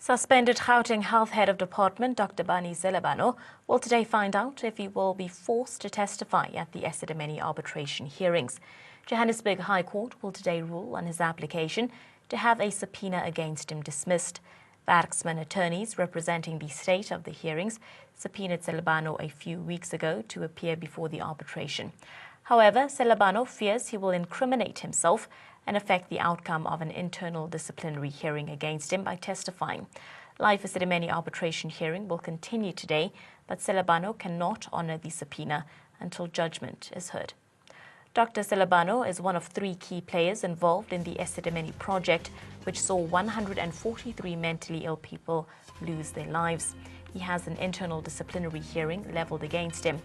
Suspended Gauteng Health Head of Department Dr. Esidimeni will today find out if he will be forced to testify at the Esidimeni arbitration hearings. Johannesburg High Court will today rule on his application to have a subpoena against him dismissed. Werksman attorneys representing the state of the hearings subpoenaed Esidimeni a few weeks ago to appear before the arbitration. However, Esidimeni fears he will incriminate himself and affect the outcome of an internal disciplinary hearing against him by testifying. Live Esidimeni arbitration hearing will continue today, but Esidimeni cannot honour the subpoena until judgment is heard. Dr. Esidimeni is one of three key players involved in the Esidimeni project, which saw 143 mentally ill people lose their lives. He has an internal disciplinary hearing levelled against him.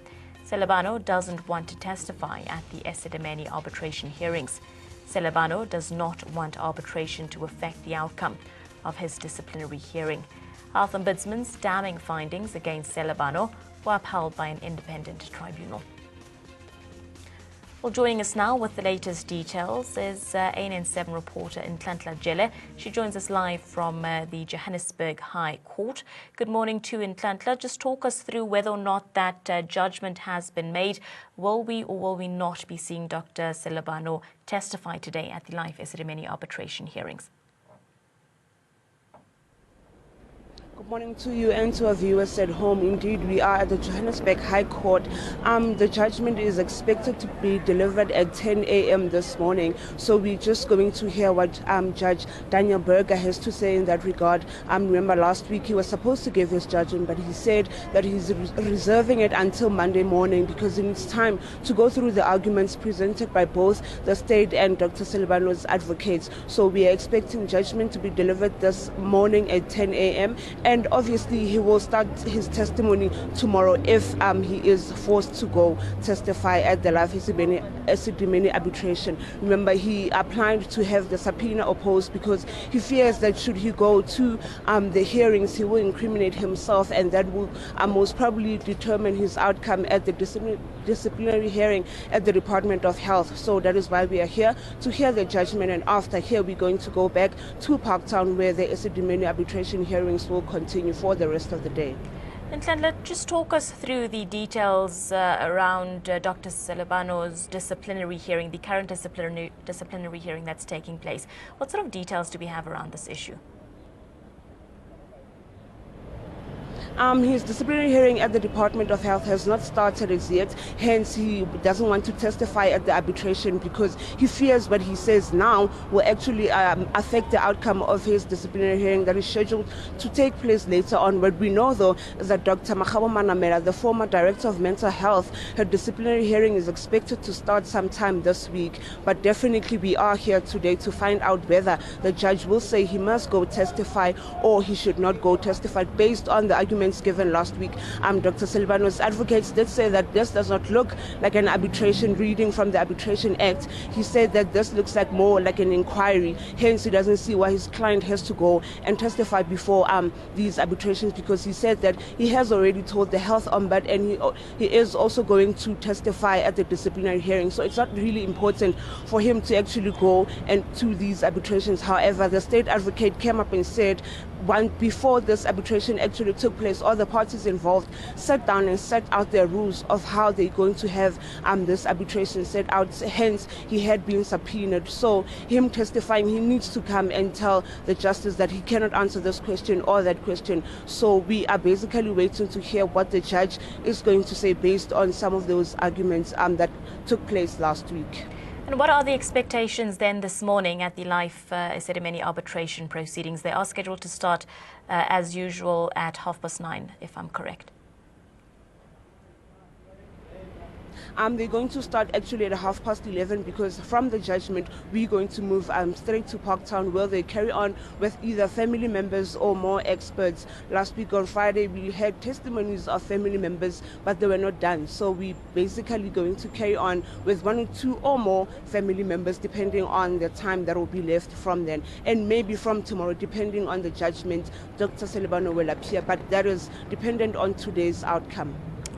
Esidimeni doesn't want to testify at the Esidimeni arbitration hearings. Esidimeni does not want arbitration to affect the outcome of his disciplinary hearing. Health Ombudsman's damning findings against Esidimeni were upheld by an independent tribunal. Well, joining us now with the latest details is ANN7 reporter Nhlanhla Jele. She joins us live from the Johannesburg High Court. Good morning to Nhlanhla. Just talk us through whether or not that judgment has been made. Will we or will we not be seeing Dr. Esidimeni testify today at the live Esidimeni arbitration hearings? Good morning to you and to our viewers at home. Indeed, we are at the Johannesburg High Court. The judgment is expected to be delivered at 10 a.m. this morning. So we're just going to hear what Judge Daniel Berger has to say in that regard. Remember, last week he was supposed to give his judgment, but he said that he's reserving it until Monday morning because it needs time to go through the arguments presented by both the state and Dr. Esidimeni's advocates. So we are expecting judgment to be delivered this morning at 10 a.m. And obviously, he will start his testimony tomorrow if he is forced to go testify at the live Esidimeni arbitration. Remember, he applied to have the subpoena opposed because he fears that should he go to the hearings, he will incriminate himself, and that will most probably determine his outcome at the disciplinary hearing at the Department of Health. So that is why we are here to hear the judgment, and after here we're going to go back to Parktown where the Esidimeni arbitration hearings will continue for the rest of the day. Nhlanhla, just talk us through the details around Dr. Esidimeni's disciplinary hearing, the current disciplinary hearing that's taking place. What sort of details do we have around this issue? His disciplinary hearing at the Department of Health has not started as yet. Hence, he doesn't want to testify at the arbitration because he fears what he says now will actually affect the outcome of his disciplinary hearing that is scheduled to take place later on. What we know, though, is that Dr. Makgabo Manamela, the former Director of Mental Health, her disciplinary hearing is expected to start sometime this week. But definitely we are here today to find out whether the judge will say he must go testify or he should not go testify based on the argument given last week. Dr. Esidimeni's advocates did say that this does not look like an arbitration reading from the Arbitration Act. He said that this looks like more like an inquiry. Hence, he doesn't see why his client has to go and testify before these arbitrations, because he said that he has already told the health ombudsman and he is also going to testify at the disciplinary hearing. So it's not really important for him to actually go and to these arbitrations. However, the state advocate came up and said before this arbitration actually took place, all the parties involved sat down and set out their rules of how they're going to have this arbitration set out. Hence, he had been subpoenaed. So him testifying, he needs to come and tell the justice that he cannot answer this question or that question. So we are basically waiting to hear what the judge is going to say based on some of those arguments that took place last week. And what are the expectations then this morning at the live Esidimeni arbitration proceedings? They are scheduled to start as usual at 9:30, if I'm correct. They're going to start actually at 11:30 because from the judgment we're going to move straight to Parktown where they carry on with either family members or more experts. Last week on Friday we had testimonies of family members, but they were not done. So we're basically going to carry on with 1 or 2 or more family members depending on the time that will be left from then. And maybe from tomorrow, depending on the judgment, Dr. Esidimeni will appear, but that is dependent on today's outcome.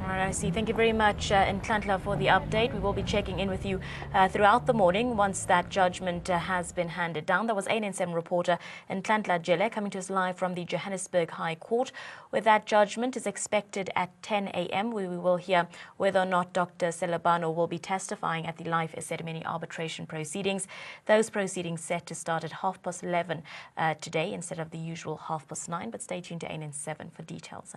All right, I see. Thank you very much, Nhlanhla, for the update. We will be checking in with you throughout the morning once that judgment has been handed down. That was ANN7 reporter Nhlanhla Jele coming to us live from the Johannesburg High Court, where that judgment is expected at 10 a.m. We will hear whether or not Dr. Selebano will be testifying at the live Esidimeni arbitration proceedings. Those proceedings set to start at 11:30 today instead of the usual 9:30. But stay tuned to ANN7 for details.